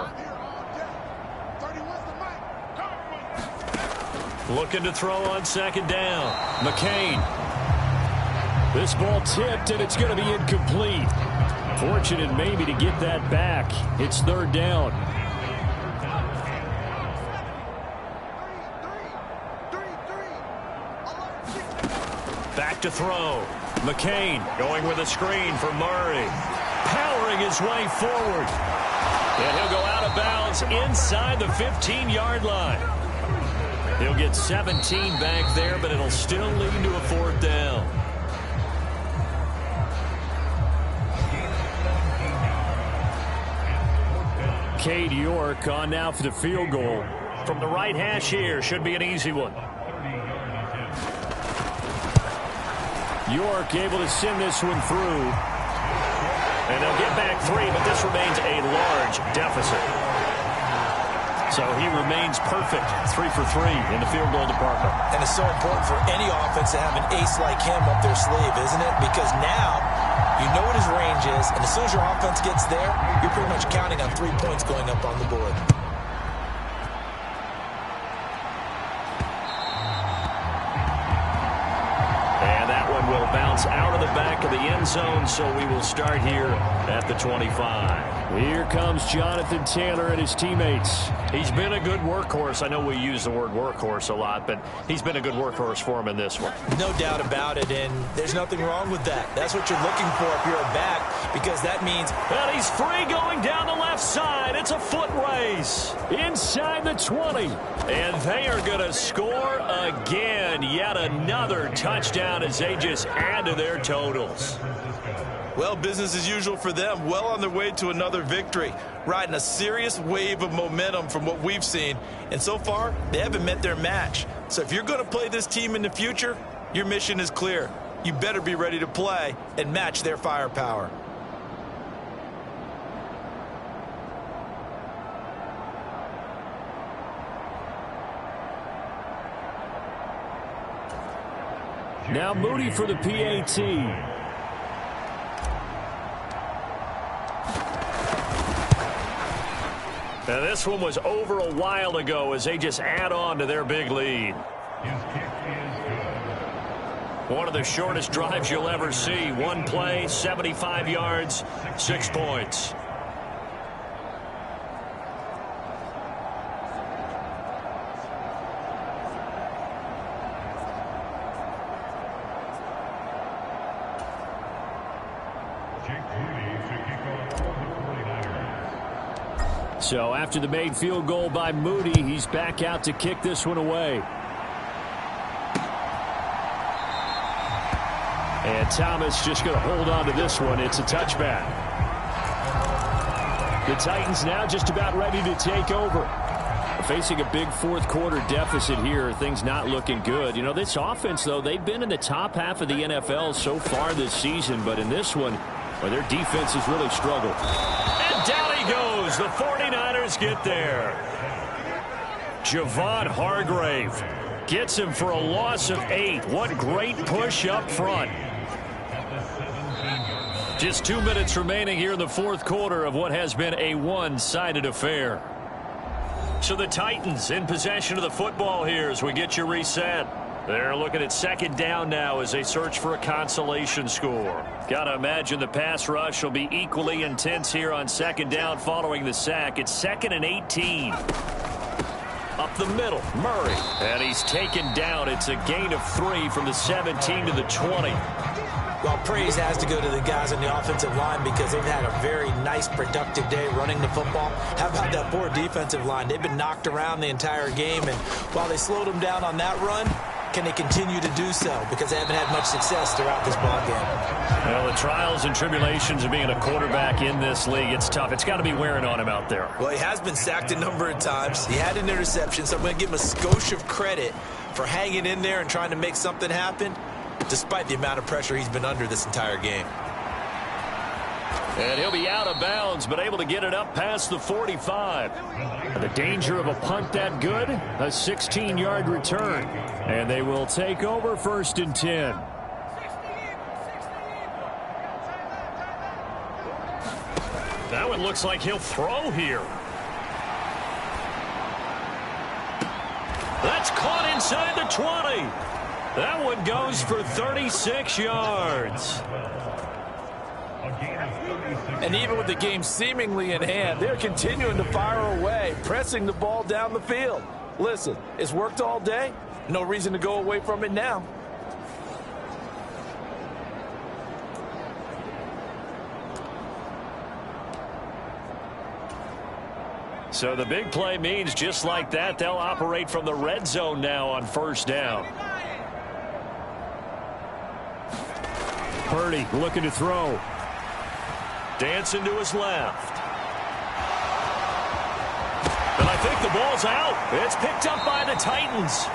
Looking to throw on 2nd down. McCain.
This ball tipped, and it's going to be incomplete. Fortunate maybe to get that back. It's 3rd down.
Back to throw. McCain going with a screen for Murray. Powering his way forward. And he'll go out of bounds inside the 15-yard line. He'll get 17 back there, but it'll still lead to a 4th down.
Cade York on now for the field goal.
From the right hash here, should be an easy one.
York able to send this one through.
And they'll get back 3, but this remains a large deficit. So he remains perfect, 3 for 3 in the field goal department.
And it's so important for any offense to have an ace like him up their sleeve, isn't it? Because now you know what his range is, and as soon as your offense gets there, you're pretty much counting on 3 points going up on the board.
Will bounce out of the back of the end zone, so we will start here at the 25.
Here comes Jonathan Taylor and his teammates.
He's been a good workhorse. I know we use the word workhorse a lot, but he's been a good workhorse for him in this one.
No doubt about it, and there's nothing wrong with that. That's what you're looking for if you're a back, because that means...
Well, he's free going down the left side. It's a foot race.
Inside the 20.
And they are going to score again. Yet another touchdown as they just add to their totals.
Well, business as usual for them. Well on their way to another victory. Riding a serious wave of momentum from what we've seen. And so far, they haven't met their match. So if you're going to play this team in the future, your mission is clear. You better be ready to play and match their firepower.
Now Moody for the PAT. Now, this one was over a while ago as they just add on to their big lead. One of the shortest drives you'll ever see. One play, 75 yards, 6 points. So after the made field goal by Moody, he's back out to kick this one away. And Thomas just going to hold on to this one. It's a touchback. The Titans now just about ready to take over. Facing a big fourth quarter deficit here. Things not looking good. You know, this offense, though, they've been in the top half of the NFL so far this season. But in this one, well, their defense has really struggled. And down he goes. The 49ers get there. Javon Hargrave gets him for a loss of 8. What great push up front. Just 2 minutes remaining here in the fourth quarter of what has been a one-sided affair. So the Titans in possession of the football here as we get you reset. They're looking at second down now as they search for a consolation score. Got to imagine the pass rush will be equally intense here on second down following the sack. It's 2nd and 18. Up the middle, Murray. And he's taken down. It's a gain of 3 from the 17 to the 20.
Well, praise has to go to the guys on the offensive line because they've had a very nice, productive day running the football. How about that poor defensive line? They've been knocked around the entire game, and while they slowed them down on that run, can they continue to do so? Because they haven't had much success throughout this ball game.
Well, the trials and tribulations of being a quarterback in this league, it's tough. It's got to be wearing on him out there.
Well, he has been sacked a number of times. He had an interception, so I'm going to give him a skosh of credit for hanging in there and trying to make something happen, despite the amount of pressure he's been under this entire game.
And he'll be out of bounds, but able to get it up past the 45. The danger of a punt that good, a 16-yard return. And they will take over 1st and 10. That one looks like he'll throw here. That's caught inside the 20. That one goes for 36 yards.
And even with the game seemingly in hand, they're continuing to fire away, pressing the ball down the field. Listen, it's worked all day. No reason to go away from it now.
So the big play means just like that, they'll operate from the red zone now on 1st down. Purdy looking to throw. Dancing to his left. And I think the ball's out. It's picked up by the Titans.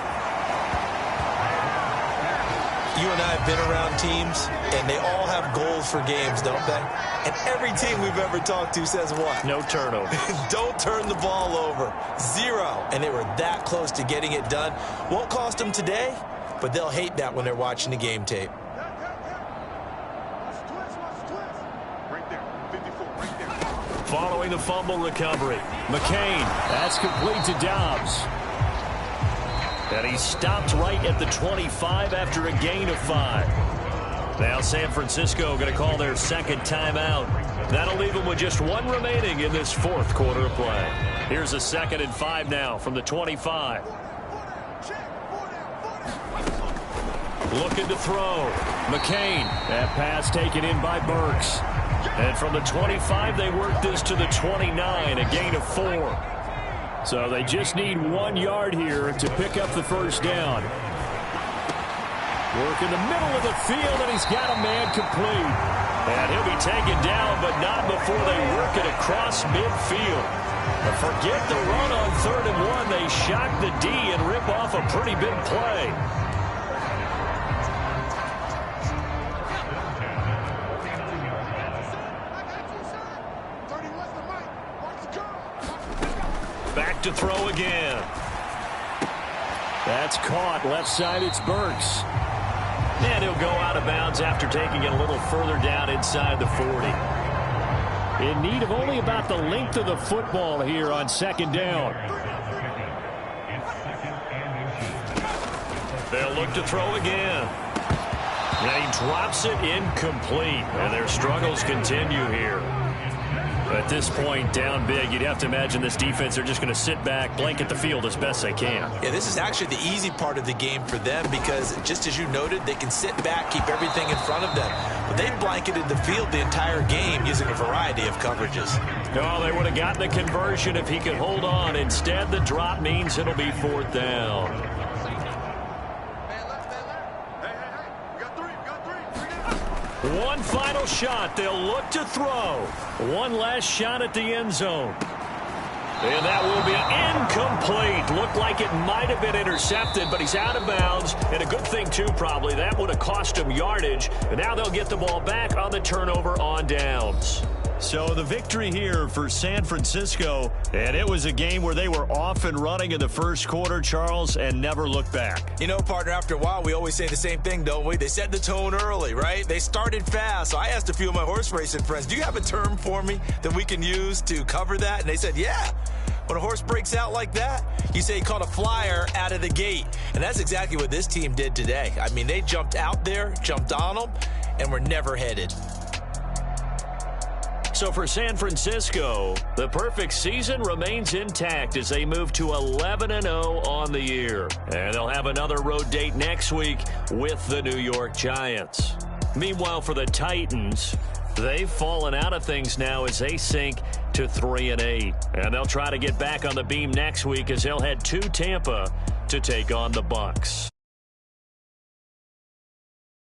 You and I have been around teams, and they all have goals for games, don't they? And every team we've ever talked to says what?
No turnover.
Don't turn the ball over. 0. And they were that close to getting it done. Won't cost them today, but they'll hate that when they're watching the game tape.
Following the fumble recovery, McCain, that's complete to Dobbs. And he stopped right at the 25 after a gain of 5. Now San Francisco going to call their second timeout. That'll leave them with just 1 remaining in this fourth quarter of play. Here's a 2nd and 5 now from the 25. Looking to throw. McCain, that pass taken in by Burks. And from the 25, they work this to the 29, a gain of 4. So they just need 1 yard here to pick up the 1st down. Work in the middle of the field, and he's got a man complete. And he'll be taken down, but not before they work it across midfield. But forget the run on 3rd and 1. They shock the D and rip off a pretty big play. Back to throw again. That's caught. Left side, it's Burks. And he'll go out of bounds after taking it a little further down inside the 40. in need of only about the length of the football here on second down. They'll look to throw again. And he drops it incomplete. And their struggles continue here. At this point, down big, you'd have to imagine this defense are just going to sit back, blanket the field as best they can.
Yeah, this is actually the easy part of the game for them because, just as you noted, they can sit back, keep everything in front of them. But they blanketed the field the entire game using a variety of coverages.
Oh, they would have gotten the conversion if he could hold on. Instead, the drop means it'll be fourth down. One final shot. They'll look to throw. One last shot at the end zone. And that will be incomplete. Looked like it might have been intercepted, but he's out of bounds. And a good thing, too, probably. That would have cost him yardage. And now they'll get the ball back on the turnover on downs. So the victory here for San Francisco, and it was a game where they were off and running in the first quarter, Charles, and never looked back.
You know, partner, after a while, we always say the same thing, don't we? They set the tone early, right? They started fast. So I asked a few of my horse racing friends, do you have a term for me that we can use to cover that? And they said, yeah. When a horse breaks out like that, you say he caught a flyer out of the gate. And that's exactly what this team did today. I mean, they jumped out there, jumped on them, and were never headed.
So for San Francisco, the perfect season remains intact as they move to 11-0 on the year. And they'll have another road date next week with the New York Giants. Meanwhile, for the Titans, they've fallen out of things now as they sink to 3-8. And they'll try to get back on the beam next week as they'll head to Tampa to take on the Bucs.